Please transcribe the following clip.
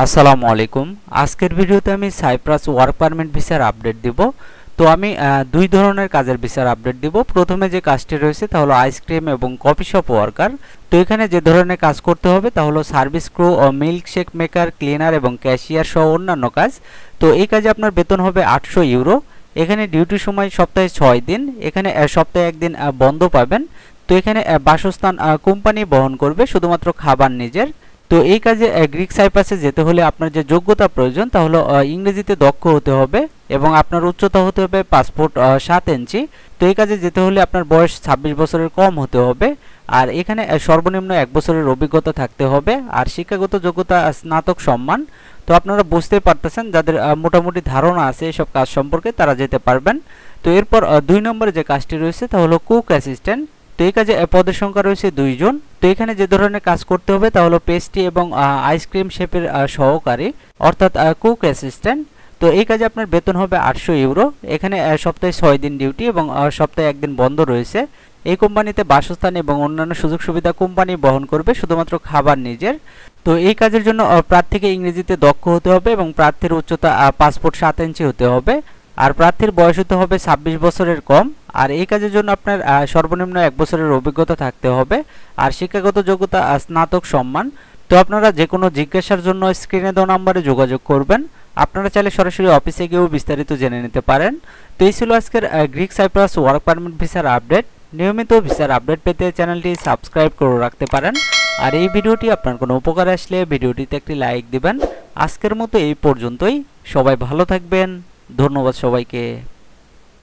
আসসালামু আলাইকুম। আজকের ভিডিওতে আমি সাইপ্রাস ওয়ার্ক পারমিট ভিসার আপডেট দিব। তো আমি দুই ধরনের কাজের ভিসার আপডেট দিব। প্রথমে যে কাজটি রয়েছে তা হলো আইসক্রিম এবং কফি শপ ওয়ার্কার। তো এখানে যে ধরনের কাজ করতে হবে তা হলো সার্ভিস ক্রু ও মিল্ক শেক মেকার, ক্লিনার এবং ক্যাশিয়ার সহ অন্যান্য কাজ। তো এই কাজে আপনার বেতন হবে 800 ইউরো। এখানে ডিউটি সময় সপ্তাহে 6 দিন। এখানে সপ্তাহে একদিন বন্ধ পাবেন। তো এখানে বাসস্থান কোম্পানি বহন করবে, শুধুমাত্র খাবার নিজের। তো এই কাজে গ্রিক সাইপ্রাসে যেতে হলে আপনার যে যোগ্যতা প্রয়োজন তা হলো ইংরেজিতে দক্ষ হতে হবে এবং আপনার উচ্চতা হতে হবে পাসপোর্ট 7 ইঞ্চি। তো এই কাজে যেতে হলে আপনার বয়স 26 বছরের কম হতে হবে। আর এখানে সর্বনিম্ন 1 বছরের অভিজ্ঞতা থাকতে হবে। আর শিক্ষাগত যোগ্যতা স্নাতক সম্মান। তো আপনারা বুঝতেই পারতেছেন, যাদের মোটামুটি ধারণা আছে এসব কাজ সম্পর্কে তারা যেতে পারবেন। তো এরপর 2 নম্বরে যে কাজটি রয়েছে তা হলো কুক অ্যাসিস্ট্যান্ট। তো এই কাজে পদের সংখ্যা রয়েছে 2 জন। তো এখানে যে ধরনের কাজ করতে হবে তা হলো পেস্ট্রি এবং আইসক্রিম শেফের সহকারী, অর্থাৎ কুক অ্যাসিস্ট্যান্ট। তো এই কাজে আপনার বেতন হবে 800 ইউরো। এখানে সপ্তাহে 6 দিন ডিউটি এবং সপ্তাহে একদিন বন্ধ রয়েছে। এই কোম্পানিতে বাসস্থান এবং অন্যান্য সুযোগ সুবিধা কোম্পানি বহন করবে, শুধুমাত্র খাবার নিজের। তো এই কাজের জন্য প্রার্থীকে ইংরেজিতে দক্ষ হতে হবে এবং প্রার্থীর উচ্চতা পাসপোর্ট 7 ইঞ্চি হতে হবে। আর প্রার্থীর বয়স হতে হবে 26 বছরের কম। আর এই কাজের জন্য আপনার সর্বনিম্ন 1 বছরের অভিজ্ঞতা থাকতে হবে। আর শিক্ষাগত যোগ্যতা স্নাতক সম্মান। তো আপনারা যে কোনো জিজ্ঞাসার জন্য স্ক্রিনে দেওয়া নম্বরে যোগাযোগ করবেন। আপনারা চাইলে সরাসরি অফিসে গিয়েও বিস্তারিত জেনে নিতে পারেন। তো এই ছিল আজকের গ্রিক সাইপ্রাস ওয়ার্ক পারমিট ভিসার আপডেট। নিয়মিত ভিসার আপডেট পেতে চ্যানেলটি সাবস্ক্রাইব করে রাখতে পারেন। আর এই ভিডিওটি আপনার কোনো উপকারে আসলে ভিডিওটিতে একটি লাইক দিবেন। আজকের মতো এই পর্যন্তই। সবাই ভালো থাকবেন। ধন্যবাদ সবাইকে।